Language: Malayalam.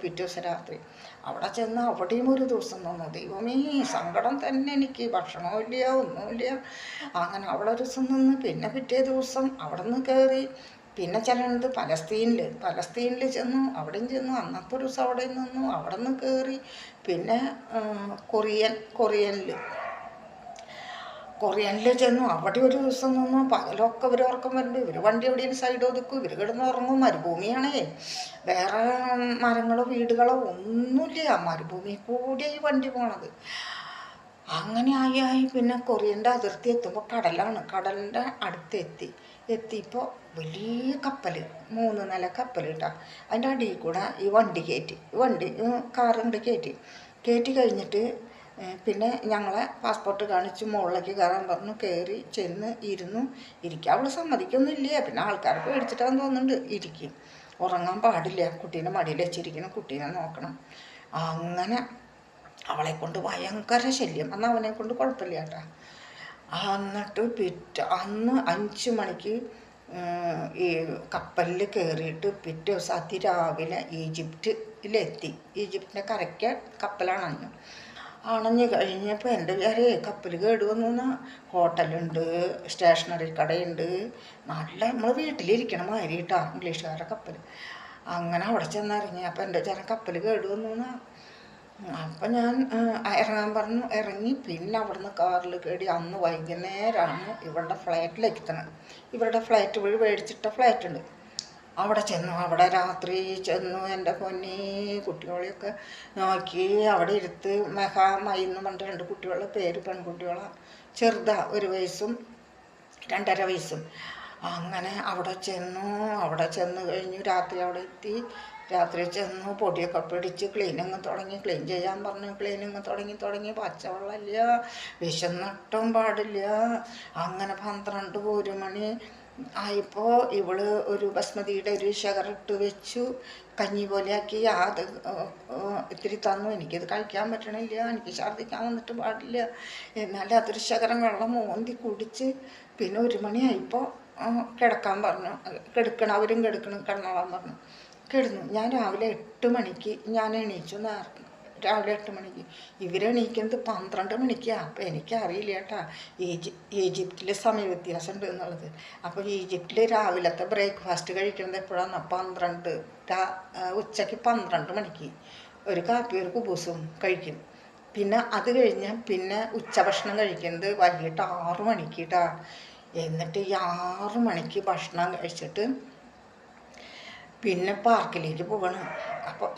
പിറ്റേ ദിവസം രാത്രി അവിടെ ചെന്ന് അവിടെയും ഒരു ദിവസം നിന്നു. ദൈവമേ, സങ്കടം തന്നെ എനിക്ക്. ഭക്ഷണമില്ല, ഒന്നുമില്ല. അങ്ങനെ അവിടെ ഒരു ദിവസം നിന്ന്. പിന്നെ പിറ്റേ ദിവസം അവിടെ നിന്ന് കയറി. പിന്നെ ചെല്ലുന്നത് പലസ്തീനിൽ ചെന്നു. അവിടെയും ചെന്നു. അന്നത്തെ ഒരു ദിവസം അവിടെ നിന്നു. അവിടെ നിന്ന് കയറി. പിന്നെ കൊറിയനിൽ ചെന്നു. അവിടെ ഒരു ദിവസം നിന്നു. പകലൊക്കെ ഇവർ ഉറക്കം വരുമ്പോൾ ഇവർ വണ്ടി എവിടെയും സൈഡ് ഒതുക്കും. ഇവർ കിടന്ന് ഉറങ്ങും. മരുഭൂമിയാണേ, വേറെ മരങ്ങളോ വീടുകളോ ഒന്നുമില്ല. മരുഭൂമി കൂടി ഈ വണ്ടി പോണത്. അങ്ങനെ ആയി പിന്നെ കൊറിയൻ്റെ അതിർത്തി എത്തുമ്പോൾ കടലാണ്. കടലിൻ്റെ എത്തിയപ്പോൾ വലിയ കപ്പൽ, 3 നില കപ്പൽ കേട്ടോ. അതിൻ്റെ അടിയിൽ കൂടെ ഈ വണ്ടി കാറുണ്ട് കയറ്റി കഴിഞ്ഞിട്ട് പിന്നെ ഞങ്ങളെ പാസ്പോർട്ട് കാണിച്ച് മുകളിലേക്ക് കയറാൻ പറഞ്ഞു. കയറി ചെന്ന് ഇരിക്കാൻ അവൾ സമ്മതിക്കൊന്നുമില്ല. പിന്നെ ആൾക്കാർക്ക് പേടിച്ചിട്ടാന്ന് തോന്നുന്നുണ്ട്. ഇരിക്കും, ഉറങ്ങാൻ പാടില്ല, കുട്ടീനെ മടിയിൽ വെച്ചിരിക്കണം, കുട്ടീനെ നോക്കണം. അങ്ങനെ അവളെ കൊണ്ട് ഭയങ്കര ശല്യം. അന്ന് അവനെ കൊണ്ട് കുഴപ്പമില്ല കേട്ടോ. എന്നിട്ട് അന്ന് 5 മണിക്ക് ഈ കപ്പലിൽ കയറിയിട്ട് പിറ്റേ ദിവസം അതിരാവിലെ ഈജിപ്തിലെത്തി. ഈജിപ്തിൻ്റെ കരയ്ക്ക് കപ്പലാണ് അണഞ്ഞു കഴിഞ്ഞപ്പോൾ എൻ്റെ കപ്പൽ കേടുവന്നു. ഹോട്ടലുണ്ട്, സ്റ്റേഷനറി കടയുണ്ട്, നല്ല നമ്മൾ വീട്ടിലിരിക്കണ മാതിരി കേട്ടോ ഇംഗ്ലീഷുകാരുടെ കപ്പൽ. അങ്ങനെ അവിടെ ചെന്നിറങ്ങി. അപ്പോൾ എൻ്റെ കപ്പൽ കേടുവന്നു. അപ്പം ഞാൻ ഇറങ്ങാൻ പറഞ്ഞു. ഇറങ്ങി. പിന്നെ അവിടുന്ന് കാറിൽ കയറി. അന്ന് വൈകുന്നേരമാണ് ഇവരുടെ ഫ്ലൈറ്റിലേക്ക് എത്തണത്. ഇവരുടെ ഫ്ലൈറ്റ് വഴി മേടിച്ചിട്ട ഫ്ലൈറ്റ് ഉണ്ട്. അവിടെ ചെന്നു. അവിടെ രാത്രി ചെന്നു. എൻ്റെ പൊന്നി, കുട്ടികളെയൊക്കെ നോക്കി അവിടെ ഇരുത്ത്. മൈ എന്ന് പറഞ്ഞിട്ട് 2 കുട്ടികളുടെ പേര്, പെൺകുട്ടികളാണ്. ചെറുതാ, 1 വയസ്സും 2.5 വയസ്സും. അങ്ങനെ അവിടെ ചെന്ന് കഴിഞ്ഞു. രാത്രി അവിടെ എത്തി. രാത്രി ചെന്നു. പൊടിയൊക്കെ പിടിച്ച് ക്ലീൻ ചെയ്യാൻ പറഞ്ഞു. ക്ലീനിങ് തുടങ്ങി. പച്ചവെള്ളമില്ല, വിശന്നിട്ടും പാടില്ല. അങ്ങനെ 12-1 മണി ആയപ്പോൾ ഇവള് ഒരു ബസ്മതിയുടെ ഒരു ശകറിട്ട് വെച്ചു, കഞ്ഞി പോലെയാക്കി. അത് ഇത്തിരി തന്നു. എനിക്കത് കഴിക്കാൻ പറ്റണില്ല, എനിക്ക് ഛർദ്ദിക്കാൻ വന്നിട്ട് പാടില്ല. എന്നാലും അതൊരു ശകരം വെള്ളം മോന്തി കുടിച്ച് പിന്നെ 1 മണിയായപ്പോൾ കിടക്കാൻ പറഞ്ഞു. അവരും കിടന്നോളാൻ പറഞ്ഞു. കിടന്നു. ഞാൻ രാവിലെ 8 മണിക്ക് ഞാൻ എണീച്ചു. രാവിലെ 8 മണിക്ക്. ഇവരെണീക്കുന്നത് 12 മണിക്കാണ്. അപ്പോൾ എനിക്കറിയില്ല കേട്ടോ ഈജിപ്തിൽ സമയ വ്യത്യാസം ഉണ്ട് എന്നുള്ളത്. അപ്പോൾ ഈജിപ്തിൽ രാവിലത്തെ ബ്രേക്ക്ഫാസ്റ്റ് കഴിക്കുന്നത് എപ്പോഴാണ്? ഉച്ചയ്ക്ക് 12 മണിക്ക് ഒരു കാപ്പി, ഒരു കുബൂസും കഴിക്കും. പിന്നെ അത് കഴിഞ്ഞ് പിന്നെ ഉച്ചഭക്ഷണം കഴിക്കുന്നത് വൈകിട്ട് 6 മണിക്ക് കേട്ടോ. എന്നിട്ട് ഈ 6 മണിക്ക് ഭക്ഷണം കഴിച്ചിട്ട് പിന്നെ പാർക്കിലേക്ക് പോകണം. അപ്പോൾ